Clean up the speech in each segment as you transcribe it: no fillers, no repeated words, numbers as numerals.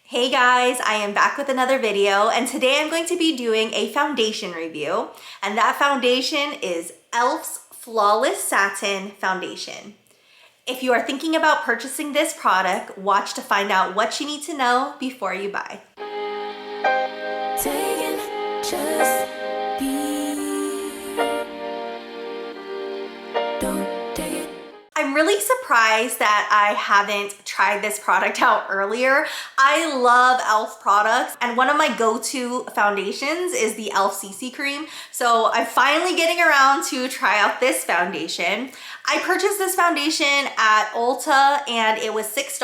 Hey guys, I am back with another video, and today I'm going to be doing a foundation review, and that foundation is E.L.F's Flawless Satin Foundation. If you are thinking about purchasing this product, watch to find out what you need to know before you buy. I'm really surprised that I haven't tried this product out earlier. I love E.L.F products, and one of my go-to foundations is the E.L.F CC cream. So I'm finally getting around to try out this foundation. I purchased this foundation at Ulta and it was $6,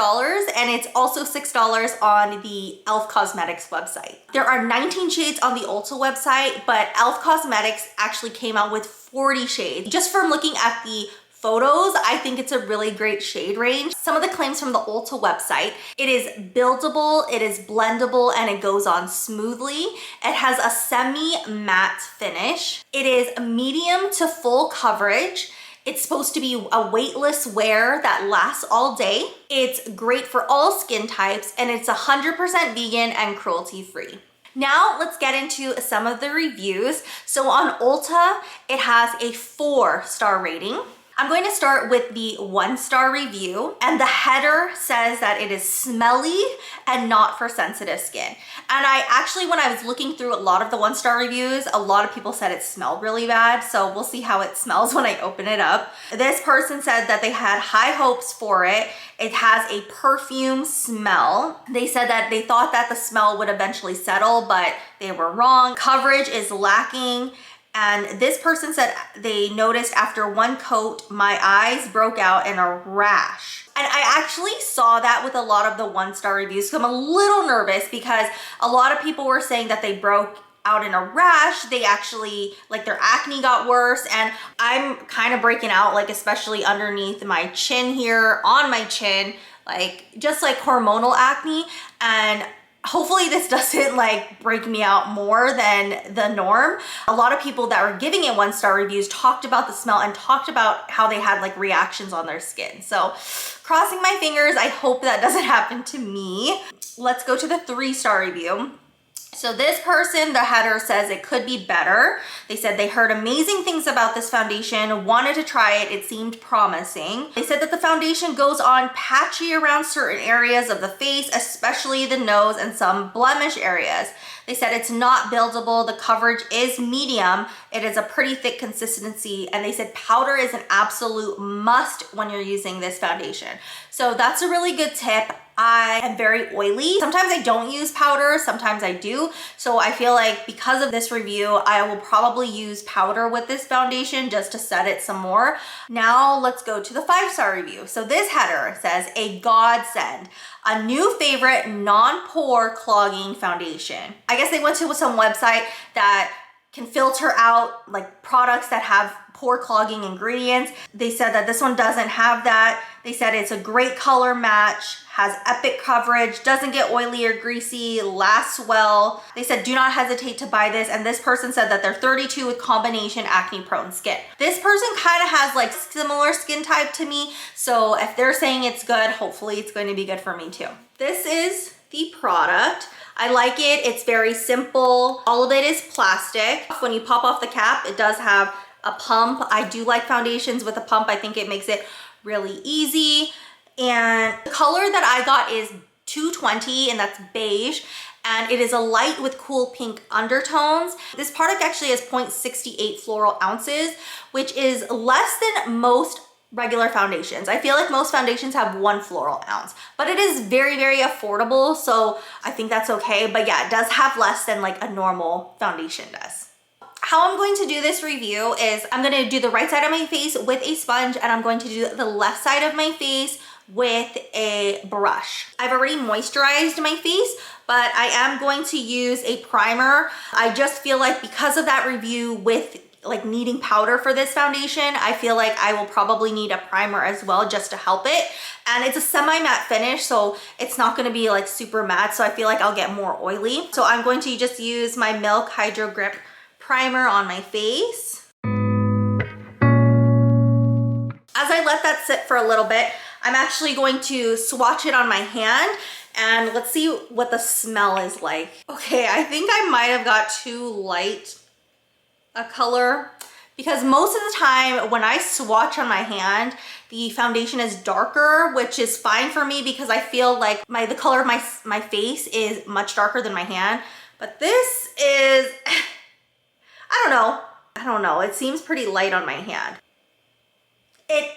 and it's also $6 on the E.L.F Cosmetics website. There are 19 shades on the Ulta website, but E.L.F Cosmetics actually came out with 40 shades. Just from looking at the photos, I think it's a really great shade range. Some of the claims from the Ulta website: it is buildable, it is blendable, and it goes on smoothly. It has a semi-matte finish. It is medium to full coverage. It's supposed to be a weightless wear that lasts all day. It's great for all skin types, and it's 100% vegan and cruelty-free. Now let's get into some of the reviews. So on Ulta, it has a 4-star rating. I'm going to start with the 1-star review, and the header says that it is smelly and not for sensitive skin. And I actually, when I was looking through a lot of the 1-star reviews, a lot of people said it smelled really bad, so we'll see how it smells when I open it up. This person said that they had high hopes for it. It has a perfume smell. They said that they thought that the smell would eventually settle, but they were wrong. Coverage is lacking. And this person said they noticed after one coat, my eyes broke out in a rash. And I actually saw that with a lot of the 1-star reviews, so I'm a little nervous because a lot of people were saying that they broke out in a rash. They actually, like, their acne got worse, and I'm kind of breaking out, like, especially underneath my chin here, on my chin, like, just like hormonal acne. And hopefully this doesn't like break me out more than the norm. A lot of people that were giving it 1-star reviews talked about the smell and talked about how they had like reactions on their skin. So crossing my fingers, I hope that doesn't happen to me. Let's go to the 3-star review. So this person, the header says it could be better. They said they heard amazing things about this foundation, wanted to try it, it seemed promising. They said that the foundation goes on patchy around certain areas of the face, especially the nose and some blemish areas. They said it's not buildable, the coverage is medium, it is a pretty thick consistency, and they said powder is an absolute must when you're using this foundation. So that's a really good tip. I am very oily. Sometimes I don't use powder, sometimes I do. So I feel like because of this review, I will probably use powder with this foundation just to set it some more. Now let's go to the 5-star review. So this header says, a godsend, a new favorite non-pore clogging foundation. I guess they went to some website that can filter out like products that have pore clogging ingredients. They said that this one doesn't have that. They said it's a great color match, has epic coverage, doesn't get oily or greasy, lasts well. They said do not hesitate to buy this, and this person said that they're 32 with combination acne prone skin. This person kind of has like similar skin type to me, so if they're saying it's good, hopefully it's going to be good for me too. This is the product. I like it. It's very simple. All of it is plastic. When you pop off the cap, it does have a pump. I do like foundations with a pump. I think it makes it really easy. And the color that I got is 220, and that's beige. And it is a light with cool pink undertones. This product actually has 0.68 floral ounces, which is less than most regular foundations. I feel like most foundations have 1 floral ounce, but it is very, very affordable. So I think that's okay. But yeah, it does have less than like a normal foundation does. How I'm going to do this review is I'm going to do the right side of my face with a sponge, and I'm going to do the left side of my face with a brush. I've already moisturized my face, but I am going to use a primer. I just feel like because of that review with like needing powder for this foundation, I feel like I will probably need a primer as well just to help it. And it's a semi-matte finish, so it's not gonna be like super matte, so I feel like I'll get more oily. So I'm going to just use my Milk Hydro Grip primer on my face. As I let that sit for a little bit, I'm actually going to swatch it on my hand and let's see what the smell is like. Okay, I think I might have got too light a color, because most of the time when I swatch on my hand, the foundation is darker, which is fine for me because I feel like the color of my face is much darker than my hand. But this is, I don't know. It seems pretty light on my hand. It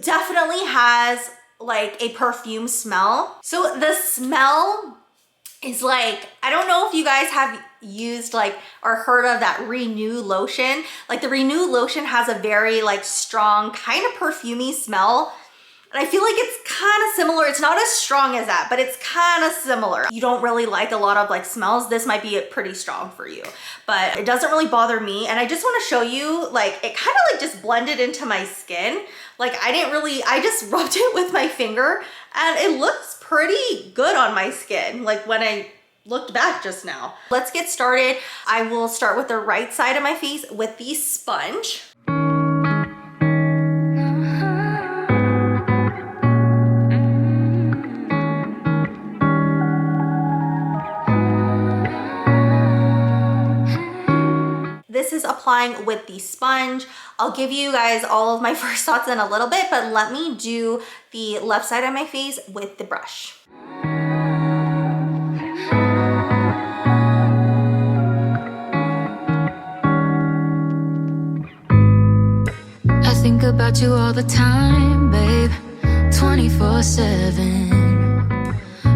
definitely has like a perfume smell. So the smell is like, I don't know if you guys have used like or heard of that Renew lotion. Like the Renew lotion has a very like strong kind of perfumey smell. And I feel like it's kind of similar. It's not as strong as that, but it's kind of similar. You don't really like a lot of like smells, this might be pretty strong for you, but it doesn't really bother me. And I just want to show you, like, it kind of like just blended into my skin. Like I just rubbed it with my finger and it looks pretty good on my skin. Like when I looked back just now. Let's get started. I will start with the right side of my face with the sponge. This is applying with the sponge. I'll give you guys all of my first thoughts in a little bit, but let me do the left side of my face with the brush. I think about you all the time, babe, 24/7.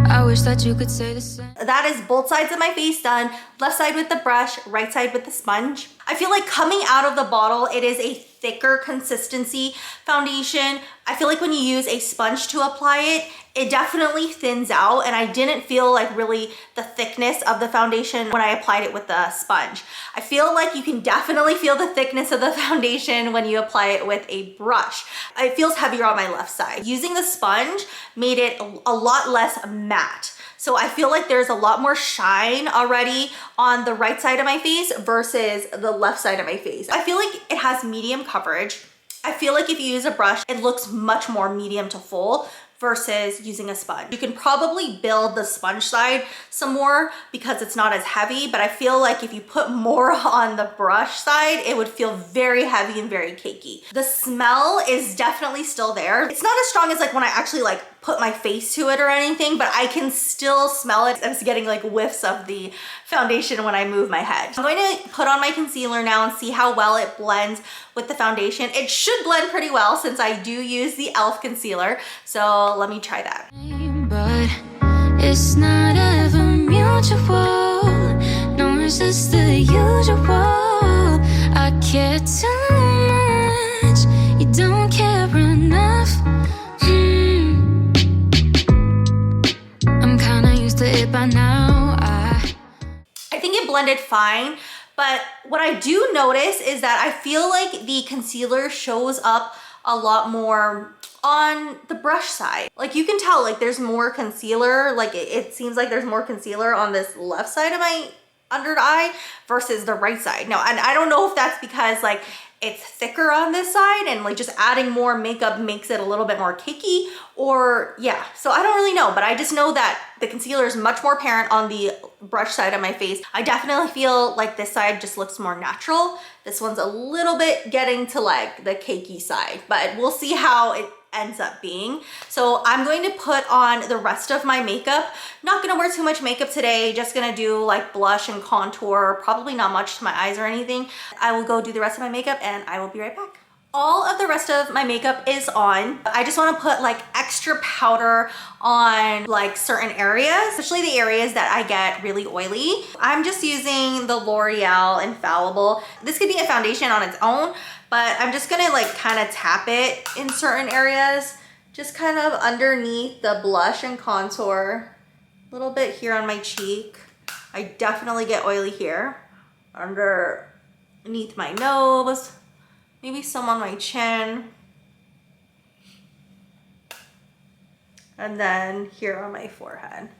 I wish that you could say the same. That is both sides of my face done. Left side with the brush, right side with the sponge. I feel like coming out of the bottle, it is a thicker consistency foundation. I feel like when you use a sponge to apply it, it definitely thins out, and I didn't feel like really the thickness of the foundation when I applied it with the sponge. I feel like you can definitely feel the thickness of the foundation when you apply it with a brush. It feels heavier on my left side. Using the sponge made it a lot less matte. So I feel like there's a lot more shine already on the right side of my face versus the left side of my face. I feel like it has medium coverage. I feel like if you use a brush, it looks much more medium to full versus using a sponge. You can probably build the sponge side some more because it's not as heavy, but I feel like if you put more on the brush side, it would feel very heavy and very cakey. The smell is definitely still there. It's not as strong as like when I actually like put my face to it or anything, but I can still smell it. I'm just getting like whiffs of the foundation when I move my head. I'm going to put on my concealer now and see how well it blends with the foundation. It should blend pretty well since I do use the E.L.F concealer. So let me try that. But it's not ever mutual. No, it's just the usual. I care too much. You don't care enough. I'm kinda used to it by now. I think it blended fine, but what I do notice is that I feel like the concealer shows up a lot more on the brush side. Like you can tell like there's more concealer, like it seems like there's more concealer on this left side of my under eye versus the right side. Now, and I don't know if that's because like it's thicker on this side and like just adding more makeup makes it a little bit more cakey, or yeah, so I don't really know, but I just know that the concealer is much more apparent on the brush side of my face. I definitely feel like this side just looks more natural. This one's a little bit getting to like the cakey side, but we'll see how it ends up being. So I'm going to put on the rest of my makeup. Not gonna wear too much makeup today, just gonna do like blush and contour, probably not much to my eyes or anything. I will go do the rest of my makeup and I will be right back. All of the rest of my makeup is on. I just want to put like extra powder on like certain areas, especially the areas that I get really oily. I'm just using the L'Oreal Infallible. This could be a foundation on its own, but I'm just gonna like kind of tap it in certain areas, just kind of underneath the blush and contour, a little bit here on my cheek. I definitely get oily here, underneath my nose, maybe some on my chin, and then here on my forehead.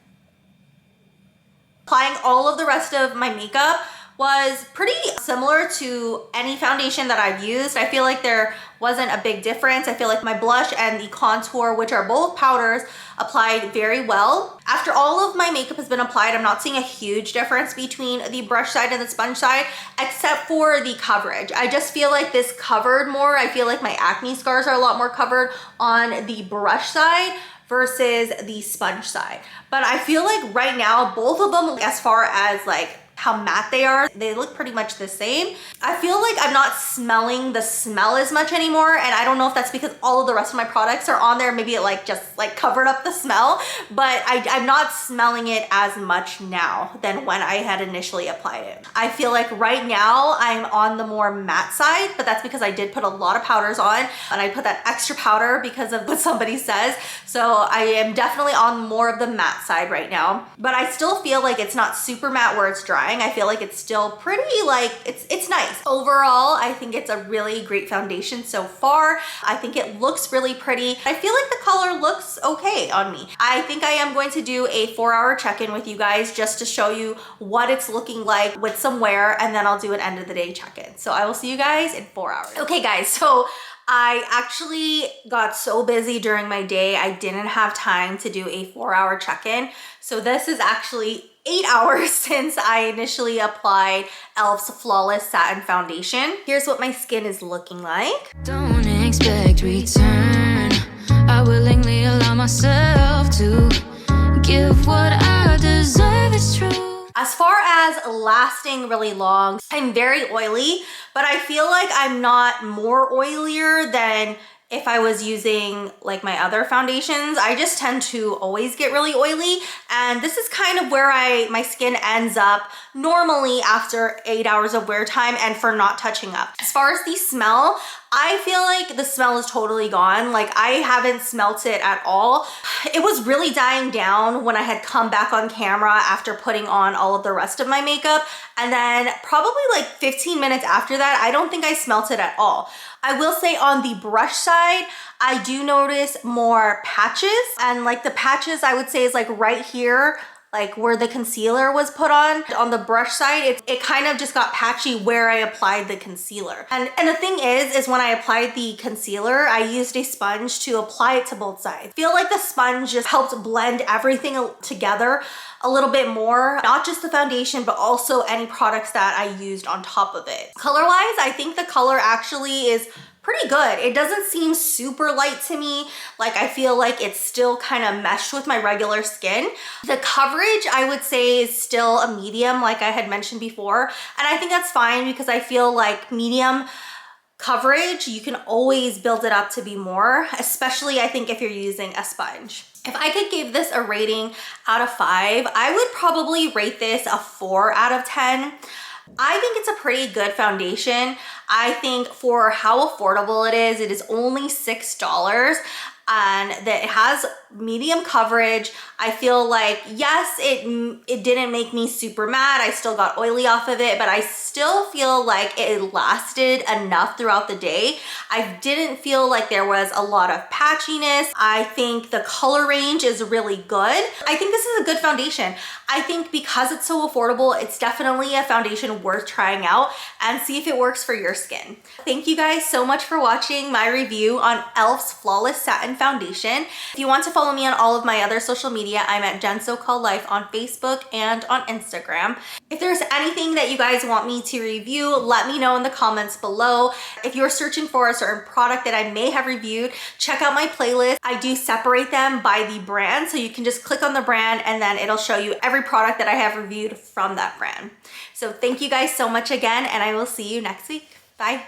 Applying all of the rest of my makeup was pretty similar to any foundation that I've used. I feel like there wasn't a big difference. I feel like my blush and the contour, which are both powders, applied very well. After all of my makeup has been applied, I'm not seeing a huge difference between the brush side and the sponge side, except for the coverage. I just feel like this covered more. I feel like my acne scars are a lot more covered on the brush side versus the sponge side. But I feel like right now, both of them, as far as like how matte they are, they look pretty much the same. I feel like I'm not smelling the smell as much anymore, and I don't know if that's because all of the rest of my products are on there. Maybe it like just like covered up the smell, but I'm not smelling it as much now than when I had initially applied it. I feel like right now I'm on the more matte side, but that's because I did put a lot of powders on, and I put that extra powder because of what somebody says. So I am definitely on more of the matte side right now, but I still feel like it's not super matte where it's drying. I feel like it's still pretty, like, it's nice. Overall, I think it's a really great foundation so far. I think it looks really pretty. I feel like the color looks okay on me. I think I am going to do a 4-hour check-in with you guys just to show you what it's looking like with some wear, and then I'll do an end of the day check-in. So I will see you guys in 4 hours. Okay guys, so I actually got so busy during my day, I didn't have time to do a 4-hour check-in. So this is actually 8 hours since I initially applied E.L.F's Flawless Satin Foundation. Here's what my skin is looking like. Don't expect return. I willingly allow myself to give what I deserve. It's true. As far as lasting really long, I'm very oily, but I feel like I'm not more oilier than if I was using like my other foundations. I just tend to always get really oily, and this is kind of where my skin ends up normally after 8 hours of wear time and for not touching up. As far as the smell, I feel like the smell is totally gone. Like I haven't smelt it at all. It was really dying down when I had come back on camera after putting on all of the rest of my makeup. And then probably like 15 minutes after that, I don't think I smelt it at all. I will say on the brush side, I do notice more patches, and like the patches I would say is like right here, like where the concealer was put on. On the brush side, it kind of just got patchy where I applied the concealer. And the thing is when I applied the concealer, I used a sponge to apply it to both sides. I feel like the sponge just helped blend everything together a little bit more, not just the foundation, but also any products that I used on top of it. Color-wise, I think the color actually is pretty good. It doesn't seem super light to me. Like I feel like it's still kind of meshed with my regular skin. The coverage I would say is still a medium, like I had mentioned before. And I think that's fine because I feel like medium coverage, you can always build it up to be more, especially I think if you're using a sponge. If I could give this a rating out of 5, I would probably rate this a 4 out of 10. I think it's a pretty good foundation. I think for how affordable it is only $6, and that it has medium coverage. I feel like, yes, it didn't make me super mad. I still got oily off of it, but I still feel like it lasted enough throughout the day. I didn't feel like there was a lot of patchiness. I think the color range is really good. I think this is a good foundation. I think because it's so affordable, it's definitely a foundation worth trying out, and see if it works for your skin. Thank you guys so much for watching my review on E.L.F's Flawless Satin Foundation. If you want to follow me on all of my other social media, I'm at Jenn Life on Facebook and on Instagram. If there's anything that you guys want me to review, let me know in the comments below. If you're searching for a certain product that I may have reviewed, check out my playlist. I do separate them by the brand, so you can just click on the brand and then it'll show you every product that I have reviewed from that brand. So thank you guys so much again, and I will see you next week. Bye.